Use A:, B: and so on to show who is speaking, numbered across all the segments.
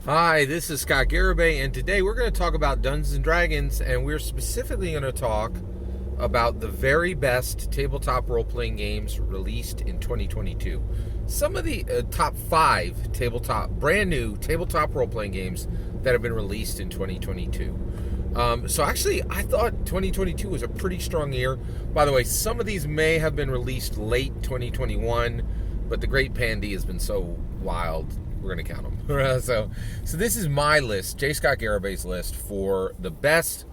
A: Hi, this is Scott Garibay, and today we're going to talk about Dungeons and Dragons, and we're specifically going to talk about the very best tabletop role-playing games released in 2022. Some of the top 5 brand new tabletop role-playing games that have been released in 2022. So actually, I thought 2022 was a pretty strong year. By the way, some of these may have been released late 2021, but the Great Pandy has been so wild, we're going to count them. So this is my list, J. Scott Garibay's list, for the best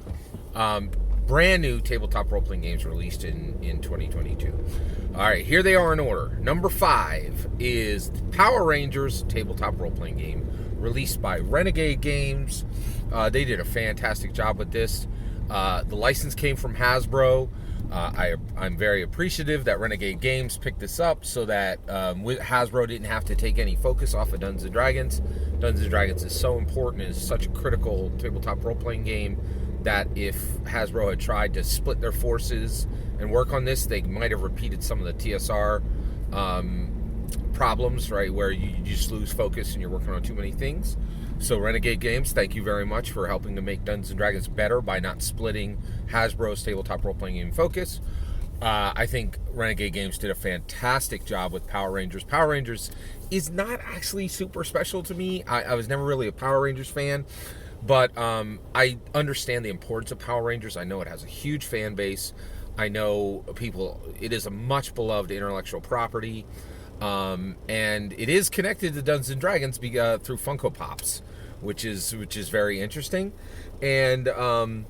A: brand new tabletop role-playing games released in 2022. All right, here they are in order. Number 5 is Power Rangers tabletop role-playing game, released by Renegade Games. They did a fantastic job with this. The license came from Hasbro. I'm very appreciative that Renegade Games picked this up so that Hasbro didn't have to take any focus off of Dungeons & Dragons. Dungeons & Dragons is so important and is such a critical tabletop role-playing game that if Hasbro had tried to split their forces and work on this, they might have repeated some of the TSR problems, right, where you just lose focus and you're working on too many things. So Renegade Games, thank you very much for helping to make Dungeons & Dragons better by not splitting Hasbro's tabletop role-playing game focus. I think Renegade Games did a fantastic job with Power Rangers. Power Rangers is not actually super special to me. I was never really a Power Rangers fan, but I understand the importance of Power Rangers. I know it has a huge fan base. I know it is a much beloved intellectual property. And it is connected to Dungeons & Dragons through Funko Pops, which is very interesting. And I'm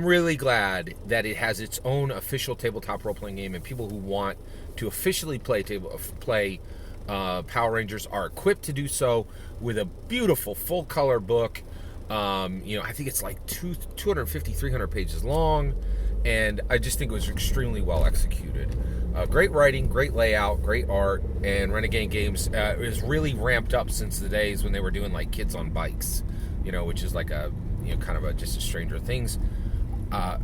A: really glad that it has its own official tabletop role-playing game, and people who want to officially play Power Rangers are equipped to do so with a beautiful full-color book. I think it's like 250, 300 pages long, and I just think it was extremely well executed. Great writing, great layout, great art, and Renegade Games is really ramped up since the days when they were doing like Kids on Bikes, which is like just a Stranger Things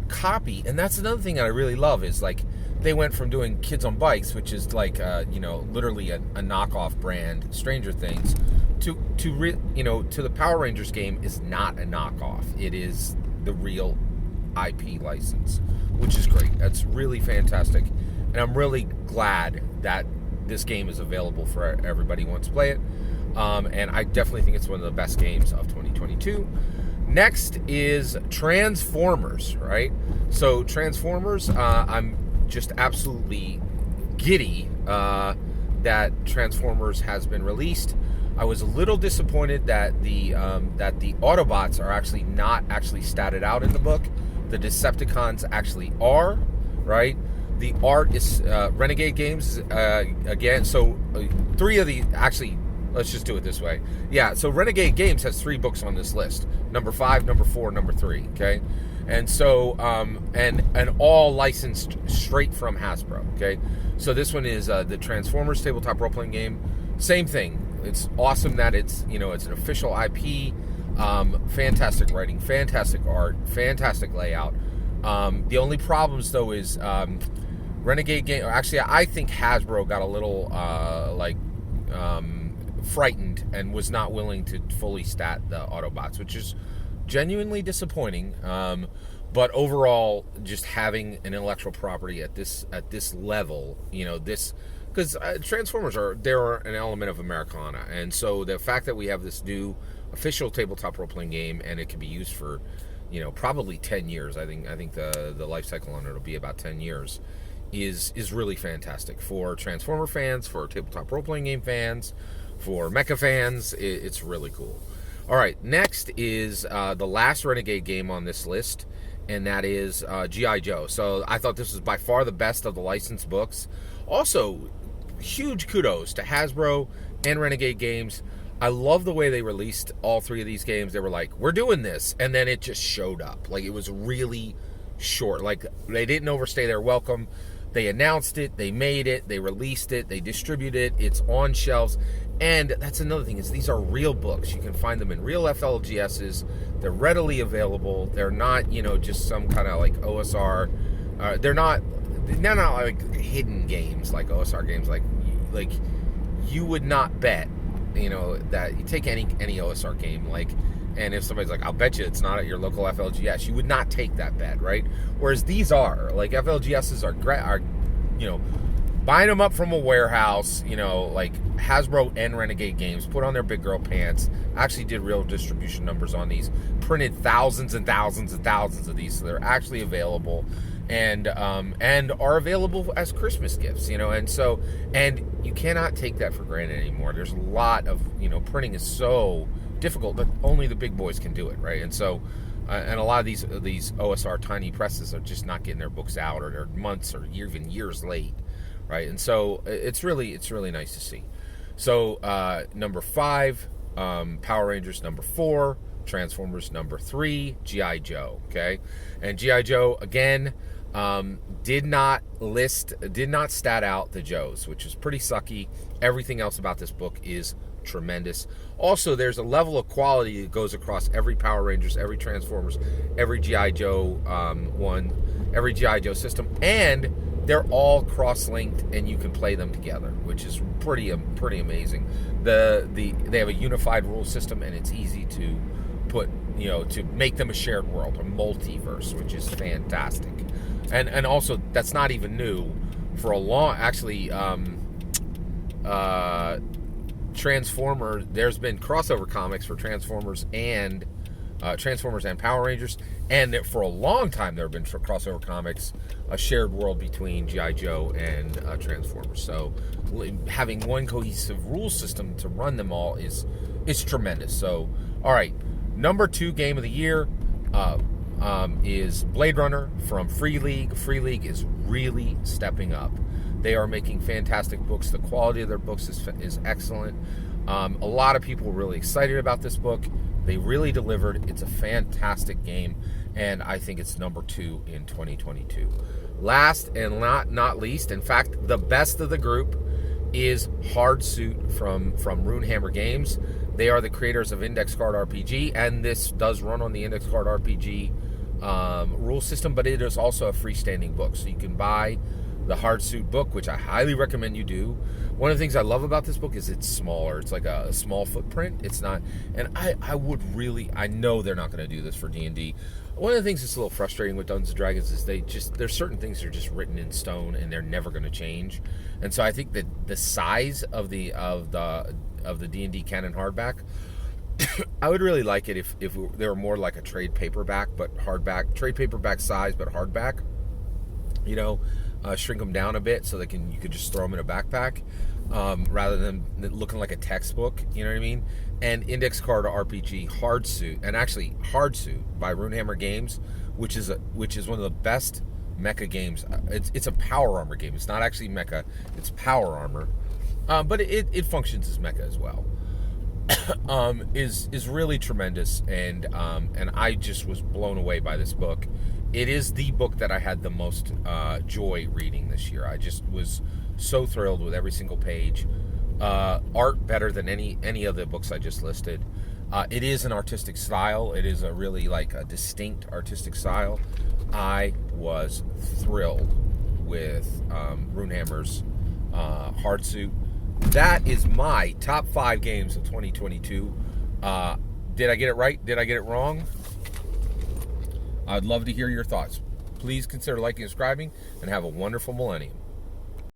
A: copy. And that's another thing that I really love is like they went from doing Kids on Bikes, which is like literally a knockoff brand, Stranger Things, to the Power Rangers game is not a knockoff. It is the real IP license, which is great. That's really fantastic. And I'm really glad that this game is available for everybody who wants to play it. And I definitely think it's one of the best games of 2022. Next is Transformers, right? So Transformers, I'm just absolutely giddy that Transformers has been released. I was a little disappointed that the Autobots are actually not actually statted out in the book. The Decepticons actually are, right? The art is Renegade Games again. So 3 of the actually, let's just do it this way. Yeah. So Renegade Games has 3 books on this list: number 5, number 4, number 3. Okay, and so and all licensed straight from Hasbro. Okay, so this one is the Transformers tabletop role playing game. Same thing. It's awesome that it's it's an official IP. Fantastic writing, fantastic art, fantastic layout. The only problems though is Renegade Game. Actually, I think Hasbro got a little frightened and was not willing to fully stat the Autobots, which is genuinely disappointing. But overall, just having an intellectual property at this level, because Transformers they're an element of Americana, and so the fact that we have this new official tabletop role-playing game and it can be used for probably 10 years. I think the life cycle on it will be about 10 years. Is really fantastic for Transformer fans, for tabletop role-playing game fans, for mecha fans. It's really cool. All right, next is the last Renegade game on this list, and that is G.I. Joe. So I thought this was by far the best of the licensed books. Also, huge kudos to Hasbro and Renegade Games. I love the way they released all 3 of these games. They were like, we're doing this, and then it just showed up. Like, it was really short. Like, they didn't overstay their welcome. They announced it, they made it, they released it, they distributed it, it's on shelves. And that's another thing, is these are real books. You can find them in real FLGSs. They're readily available. They're not, just some kind of like OSR. They're not like hidden games like OSR games. Like you would not bet that you take any OSR game, like, and if somebody's like, I'll bet you it's not at your local FLGS, you would not take that bet, right? Whereas these are, like, FLGSs are buying them up from a warehouse, like Hasbro and Renegade Games put on their big girl pants, actually did real distribution numbers on these, printed thousands and thousands and thousands of these, so they're actually available, and are available as Christmas gifts, and you cannot take that for granted anymore. There's a lot of, printing is so difficult that only the big boys can do it, right? And so and a lot of these OSR tiny presses are just not getting their books out, or they're months or even years late, right? And so it's really nice to see. So number 5, Power Rangers. Number 4, Transformers. Number 3, G.I. Joe. Okay, and G.I. Joe again did not stat out the Joes, which is pretty sucky. Everything else about this book is tremendous. Also, there's a level of quality that goes across every Power Rangers, every Transformers, every G.I. Joe every G.I. Joe system, and they're all cross-linked, and you can play them together, which is pretty amazing. They have a unified rule system, and it's easy to put, to make them a shared world, a multiverse, which is fantastic. And also, that's not even new. For a long, actually, Transformers, there's been crossover comics for Transformers and Power Rangers, and for a long time there have been crossover comics, a shared world between G.I. Joe and Transformers. So having one cohesive rule system to run them all is tremendous. So, all right, number 2 game of the year is Blade Runner from Free League. Free League is really stepping up. They are making fantastic books. The quality of their books is excellent. A lot of people were really excited about this book. They really delivered. It's a fantastic game, and I think it's number 2 in 2022. Last and not least, in fact, the best of the group is Hard Suit from Runehammer Games. They are the creators of Index Card RPG, and this does run on the Index Card RPG rule system, but it is also a freestanding book, so you can buy the Hard Suit book, which I highly recommend you do. One of the things I love about this book is it's smaller. It's like a small footprint. It's not, and I know they're not going to do this for D&D. One of the things that's a little frustrating with Dungeons & Dragons is there's certain things that are just written in stone and they're never going to change. And so I think that the size of the D&D canon hardback, I would really like it if they were more like a trade paperback, but hardback, trade paperback size, but hardback. Shrink them down a bit so you could just throw them in a backpack, rather than looking like a textbook. You know what I mean? And Index Card RPG Hard Suit, and actually Hard Suit by Runehammer Games, which is one of the best mecha games. It's a power armor game. It's not actually mecha. It's power armor, but it functions as mecha as well. Is really tremendous, and I just was blown away by this book. It is the book that I had the most joy reading this year. I just was so thrilled with every single page. Art better than any of the books I just listed. It is an artistic style. It is a really a distinct artistic style. I was thrilled with Runehammer's Hard Suit. That is my top 5 games of 2022. Did I get it right? Did I get it wrong? I'd love to hear your thoughts. Please consider liking and subscribing, and have a wonderful millennium.